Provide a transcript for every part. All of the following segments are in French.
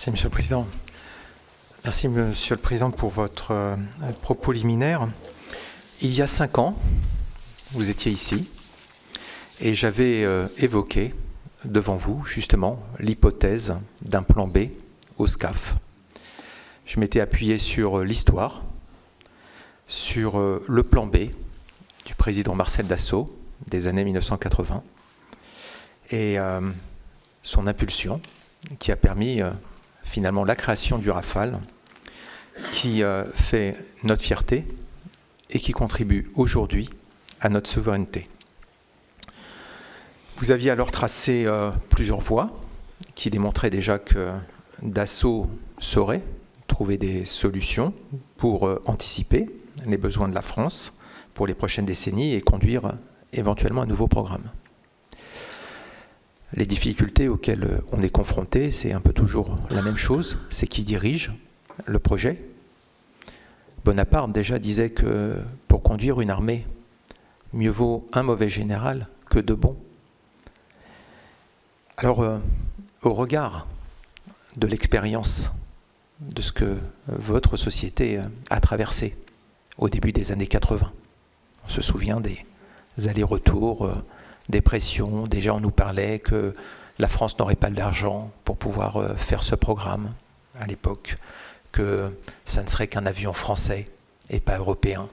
Merci, Monsieur le Président. Merci, Monsieur le Président, pour votre propos liminaire. Il y a 5 ans, vous étiez ici, et j'avais évoqué devant vous, justement, l'hypothèse d'un plan B au SCAF. Je m'étais appuyé sur l'histoire, sur le plan B du président Marcel Dassault des années 1980, et son impulsion qui a permis finalement la création du Rafale, qui fait notre fierté et qui contribue aujourd'hui à notre souveraineté. Vous aviez alors tracé plusieurs voies qui démontraient déjà que Dassault saurait trouver des solutions pour anticiper les besoins de la France pour les prochaines décennies et conduire éventuellement un nouveau programme. Les difficultés auxquelles on est confronté, c'est un peu toujours la même chose, c'est qui dirige le projet. Bonaparte déjà disait que pour conduire une armée, mieux vaut un mauvais général que 2 bons. Alors, au regard de l'expérience de ce que votre société a traversé au début des années 80, on se souvient des allers-retours, des pressions. Déjà, on nous parlait que la France n'aurait pas l'argent pour pouvoir faire ce programme à l'époque, que ça ne serait qu'un avion français et pas européen.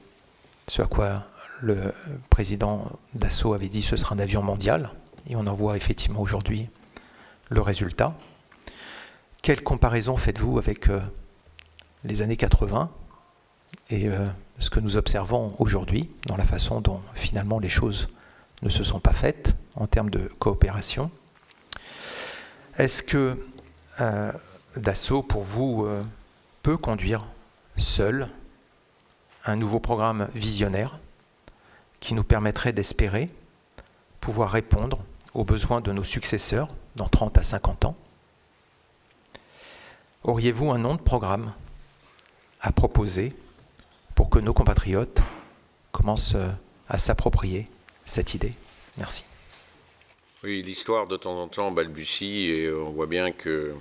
Ce à quoi le président Dassault avait dit que ce sera un avion mondial. Et on en voit effectivement aujourd'hui le résultat. Quelle comparaison faites-vous avec les années 80 et ce que nous observons aujourd'hui dans la façon dont finalement les choses ne se sont pas faites en termes de coopération? Est-ce que Dassault, pour vous, peut conduire seul un nouveau programme visionnaire qui nous permettrait d'espérer pouvoir répondre aux besoins de nos successeurs dans 30 à 50 ans? Auriez-vous un nom de programme à proposer pour que nos compatriotes commencent à s'approprier cette idée? Merci. Oui, l'histoire de temps en temps balbutie et on voit bien que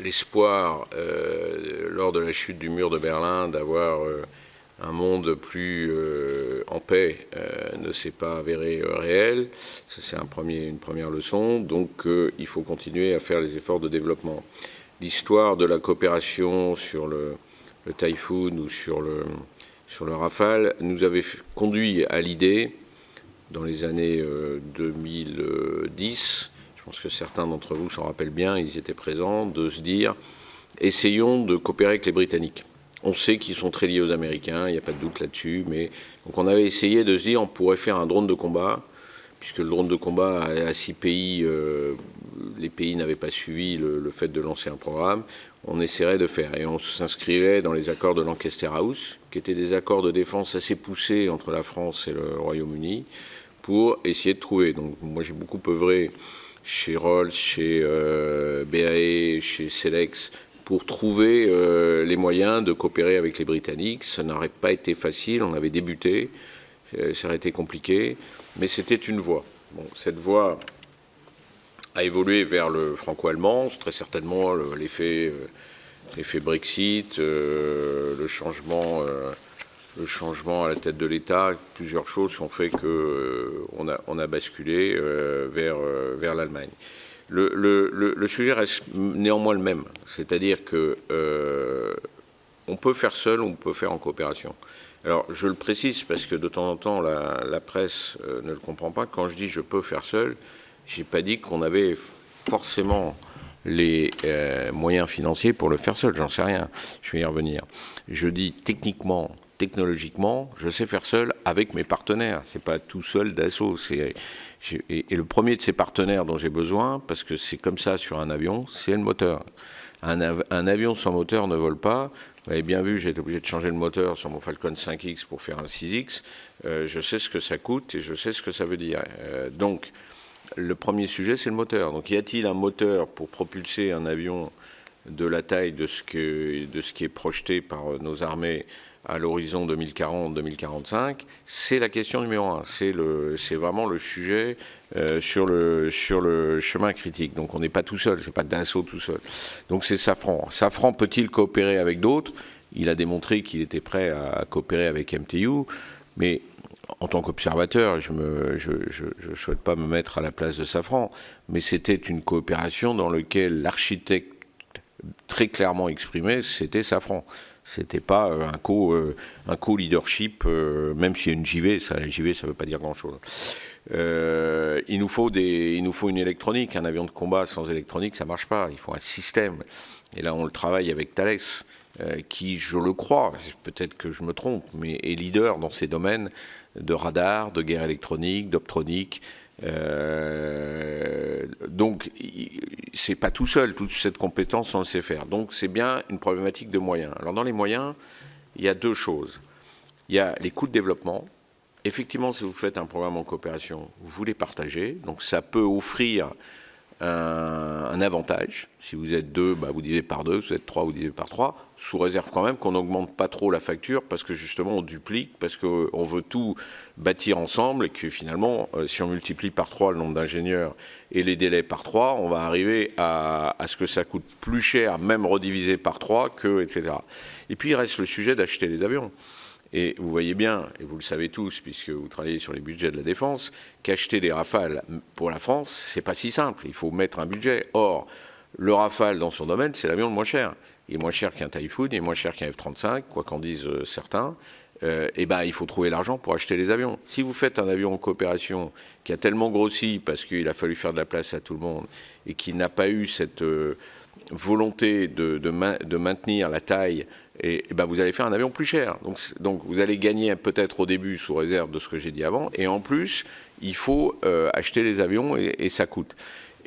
l'espoir, lors de la chute du mur de Berlin, d'avoir un monde plus en paix ne s'est pas avéré réel. Ça, c'est une première leçon. Donc, il faut continuer à faire les efforts de développement. L'histoire de la coopération sur le Typhoon ou sur le Rafale nous avait conduit à l'idée, dans les années 2010, je pense que certains d'entre vous s'en rappellent bien, ils étaient présents, de se dire « essayons de coopérer avec les Britanniques ». On sait qu'ils sont très liés aux Américains, il n'y a pas de doute là-dessus, mais donc on avait essayé de se dire on pourrait faire un drone de combat, puisque le drone de combat à 6 pays, les pays n'avaient pas suivi le fait de lancer un programme, on essaierait de faire. Et on s'inscrivait dans les accords de Lancaster House, qui étaient des accords de défense assez poussés entre la France et le Royaume-Uni, pour essayer de trouver. Donc moi j'ai beaucoup œuvré chez Rolls, chez BAE, chez Selex, pour trouver les moyens de coopérer avec les Britanniques. Ça n'aurait pas été facile, on avait débuté, ça aurait été compliqué, mais c'était une voie. Bon, cette voie a évolué vers le franco-allemand, très certainement l'effet Brexit, le changement à la tête de l'État, plusieurs choses ont fait qu'on a basculé vers l'Allemagne. Le sujet reste néanmoins le même, c'est-à-dire que on peut faire seul, on peut faire en coopération. Alors, je le précise parce que de temps en temps, la presse ne le comprend pas. Quand je dis je peux faire seul, j'ai pas dit qu'on avait forcément les moyens financiers pour le faire seul, j'en sais rien, je vais y revenir. Je dis techniquement, technologiquement, je sais faire seul avec mes partenaires, c'est pas tout seul Dassault, et le premier de ces partenaires dont j'ai besoin, parce que c'est comme ça sur un avion, c'est le moteur. Un avion sans moteur ne vole pas. Vous avez bien vu, j'ai été obligé de changer le moteur sur mon Falcon 5X pour faire un 6X. Je sais ce que ça coûte et je sais ce que ça veut dire. Donc, le premier sujet, c'est le moteur. Donc, y a-t-il un moteur pour propulser un avion de la taille de ce qui est projeté par nos armées à l'horizon 2040-2045, c'est la question numéro 1. C'est vraiment le sujet sur le chemin critique. Donc on n'est pas tout seul, c'est pas Dassault tout seul. Donc c'est Safran. Safran peut-il coopérer avec d'autres? Il a démontré qu'il était prêt à coopérer avec MTU, mais en tant qu'observateur, je ne souhaite pas me mettre à la place de Safran, mais c'était une coopération dans laquelle l'architecte très clairement exprimé, c'était Safran. C'était pas un co-leadership, même s'il y a une JV, la JV, ça ne veut pas dire grand-chose. Il nous faut une électronique. Un avion de combat sans électronique, ça ne marche pas. Il faut un système. Et là, on le travaille avec Thales, qui, je le crois, peut-être que je me trompe, mais est leader dans ces domaines de radar, de guerre électronique, d'optronique. Donc, c'est pas tout seul, toute cette compétence, on le sait faire. Donc, c'est bien une problématique de moyens. Alors, dans les moyens, il y a deux choses. Il y a les coûts de développement. Effectivement, si vous faites un programme en coopération, vous les partagez. Donc, ça peut offrir un avantage. Si vous êtes 2, vous divisez par 2. Si vous êtes 3, vous divisez par 3. Sous réserve quand même qu'on n'augmente pas trop la facture parce que justement on duplique, parce qu'on veut tout bâtir ensemble et que finalement, si on multiplie par 3 le nombre d'ingénieurs et les délais par 3, on va arriver à ce que ça coûte plus cher, même redivisé par 3, etc. Et puis il reste le sujet d'acheter les avions. Et vous voyez bien, et vous le savez tous, puisque vous travaillez sur les budgets de la défense, qu'acheter des Rafales pour la France, c'est pas si simple. Il faut mettre un budget. Or, le Rafale, dans son domaine, c'est l'avion le moins cher. Il est moins cher qu'un Typhoon, il est moins cher qu'un F-35, quoi qu'en disent certains. Il faut trouver l'argent pour acheter les avions. Si vous faites un avion en coopération qui a tellement grossi parce qu'il a fallu faire de la place à tout le monde et qui n'a pas eu cette volonté de maintenir la taille, vous allez faire un avion plus cher. Donc vous allez gagner peut-être au début sous réserve de ce que j'ai dit avant. Et en plus, il faut acheter les avions et ça coûte.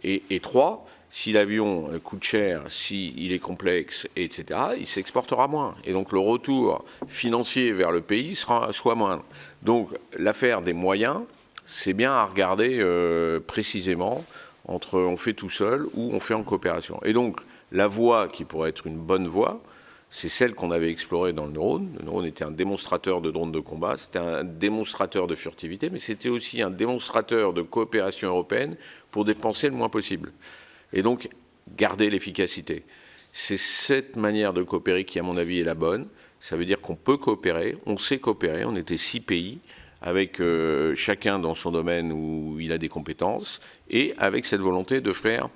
Et 3, si l'avion coûte cher, s'il est complexe, etc., il s'exportera moins. Et donc le retour financier vers le pays soit moindre. Donc l'affaire des moyens, c'est bien à regarder précisément entre on fait tout seul ou on fait en coopération. Et donc la voie qui pourrait être une bonne voie, c'est celle qu'on avait explorée dans le Neurone. Le Neurone était un démonstrateur de drones de combat, c'était un démonstrateur de furtivité, mais c'était aussi un démonstrateur de coopération européenne pour dépenser le moins possible. Et donc, garder l'efficacité. C'est cette manière de coopérer qui, à mon avis, est la bonne. Ça veut dire qu'on peut coopérer, on sait coopérer, on était 6 pays, avec chacun dans son domaine où il a des compétences, et avec cette volonté de faire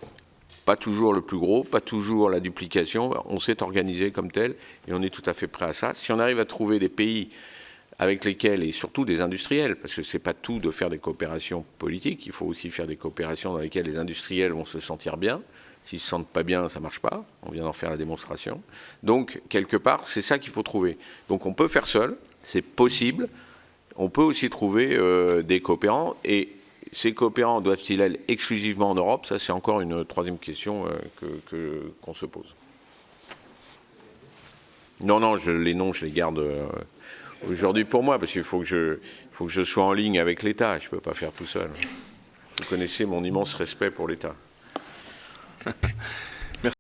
pas toujours le plus gros, pas toujours la duplication, on s'est organisé comme tel, et on est tout à fait prêt à ça. Si on arrive à trouver des pays avec lesquels, et surtout des industriels, parce que c'est pas tout de faire des coopérations politiques, il faut aussi faire des coopérations dans lesquelles les industriels vont se sentir bien. S'ils se sentent pas bien, ça marche pas. On vient d'en faire la démonstration. Donc, quelque part, c'est ça qu'il faut trouver. Donc, on peut faire seul, c'est possible. On peut aussi trouver des coopérants. Et ces coopérants doivent-ils aller exclusivement en Europe? Ça, c'est encore une troisième question qu'on se pose. Non, les noms, je les garde aujourd'hui pour moi, parce qu'il faut que je sois en ligne avec l'État. Je ne peux pas faire tout seul. Vous connaissez mon immense respect pour l'État.